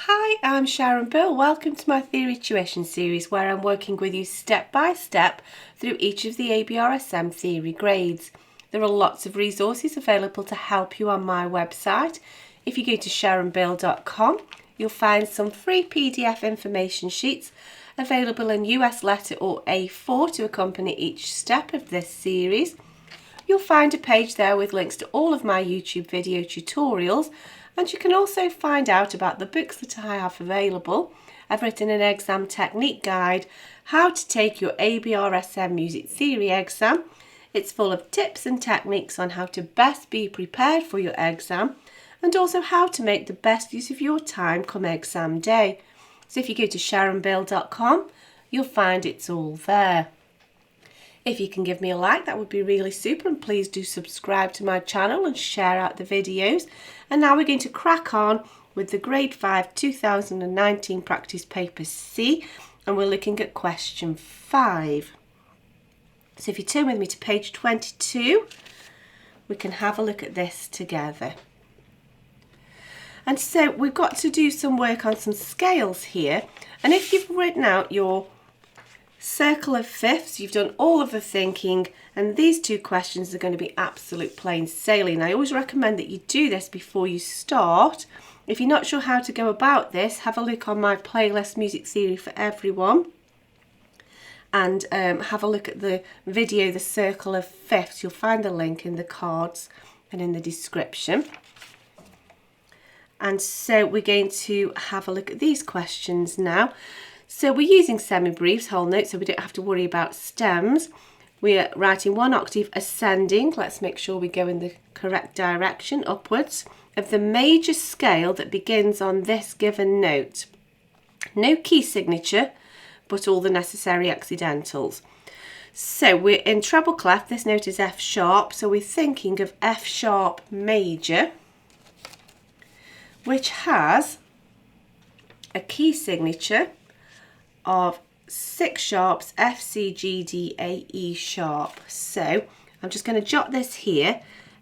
Hi, I'm Sharon. Welcome to my theory tuition series where I'm working with you step by step through each of the ABRSM theory grades. There are lots of resources available to help you on my website. If you go to sharonbill.com, you'll find some free PDF information sheets available in US letter or A4 to accompany each step of this series. You'll find a page there with links to all of my YouTube video tutorials, and you can also find out about the books that I have available. I've written an exam technique guide, how to take your ABRSM Music Theory Exam. It's full of tips and techniques on how to best be prepared for your exam and also how to make the best use of your time come exam day. So if you go to sharonbill.com, you'll find it's all there. If you can give me a like, that would be really super, and please do subscribe to my channel and share out the videos. And now we're going to crack on with the Grade 5 2019 Practice Paper C, and we're looking at question 5. So if you turn with me to page 22, we can have a look at this together. And so we've got to do some work on some scales here, and if you've written out your circle of fifths, you've done all of the thinking, and these two questions are going to be absolute plain sailing. I always recommend that you do this before you start. If you're not sure how to go about this, have a look on my playlist Music Theory for Everyone and have a look at the video The Circle of Fifths. You'll find the link in the cards and in the description. And so we're going to have a look at these questions now. So we're using semi-briefs, whole notes, so we don't have to worry about stems. We're writing one octave ascending. Let's make sure we go in the correct direction, upwards, of the major scale that begins on this given note. No key signature, but all the necessary accidentals. So we're in treble clef. This note is F sharp, so we're thinking of F sharp major, which has a key signature of 6 sharps, F, C, G, D, A, E sharp. So I'm just going to jot this here,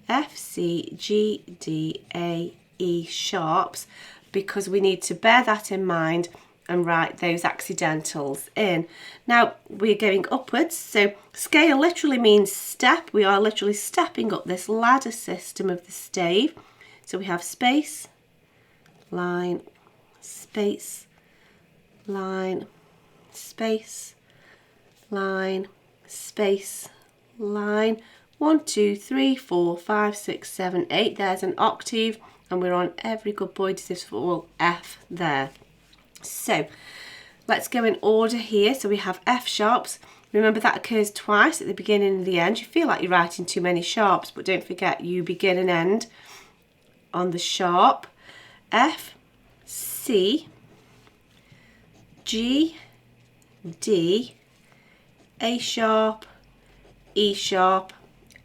F, C, G, D, A, E sharps, because we need to bear that in mind and write those accidentals in. Now we're going upwards, so scale literally means step. We are literally stepping up this ladder system of the stave. So we have space, line, space, line, space, line, space, line. 1, 2, 3, 4, 5, 6, 7, 8. There's an octave, and we're on every good boy disciple F there. So let's go in order here. So we have F sharps. Remember that occurs twice, at the beginning and the end. You feel like you're writing too many sharps, but don't forget you begin and end on the sharp. F, C, G, D, A sharp, E sharp,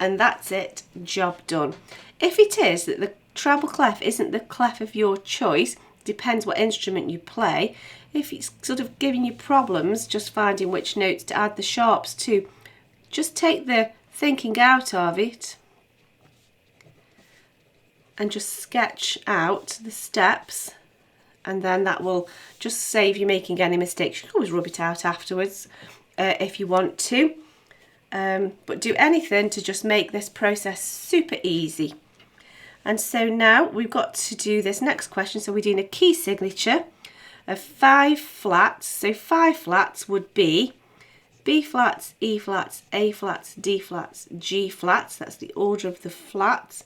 and that's it, job done. If it is that the treble clef isn't the clef of your choice, depends what instrument you play, if it's sort of giving you problems just finding which notes to add the sharps to, just take the thinking out of it and just sketch out the steps, and then that will just save you making any mistakes. You can always rub it out afterwards if you want to, but do anything to just make this process super easy. And so now we've got to do this next question. So we're doing a key signature of 5 flats. So 5 flats would be B flats, E flats, A flats, D flats, G flats. That's the order of the flats.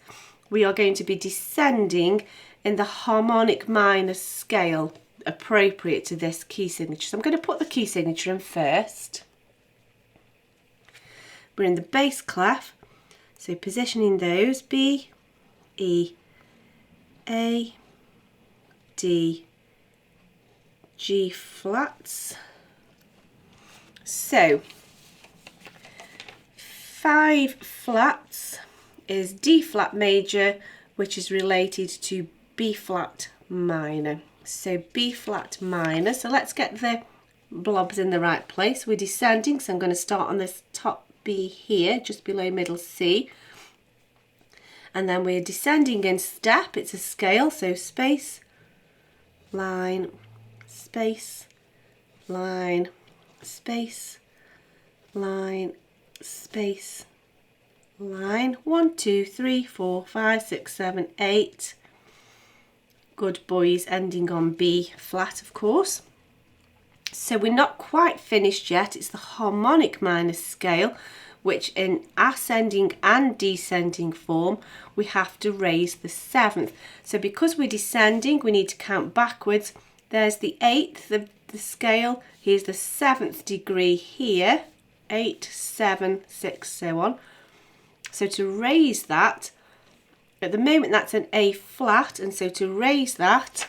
We are going to be descending in the harmonic minor scale appropriate to this key signature. So I'm going to put the key signature in first. We're in the bass clef, so positioning those B, E, A, D, G flats. So 5 flats is D flat major, which is related to B flat minor. So B flat minor. So let's get the blobs in the right place. We're descending, so I'm going to start on this top B here, just below middle C. And then we're descending in step. It's a scale, so space, line, space, line, space, line, space, line. 1, 2, 3, 4, 5, 6, 7, 8. Good boys, ending on B flat, of course. So we're not quite finished yet. It's the harmonic minor scale, which in ascending and descending form, we have to raise the 7th. So because we're descending, we need to count backwards. There's the 8th of the scale. Here's the 7th degree here. 8, 7, 6, so on. So to raise that, at the moment that's an A flat, and so to raise that,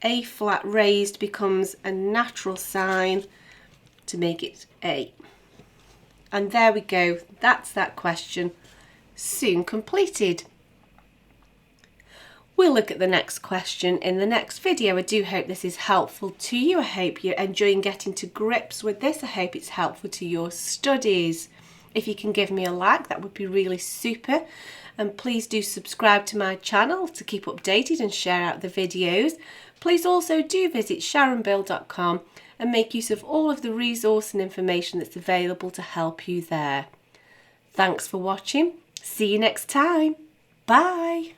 A flat raised becomes a natural sign to make it A. And there we go, that's that question, soon completed. We'll look at the next question in the next video. I do hope this is helpful to you. I hope you're enjoying getting to grips with this. I hope it's helpful to your studies. If you can give me a like, that would be really super. And please do subscribe to my channel to keep updated and share out the videos. Please also do visit sharonbill.com and make use of all of the resource and information that's available to help you there. Thanks for watching. See you next time. Bye.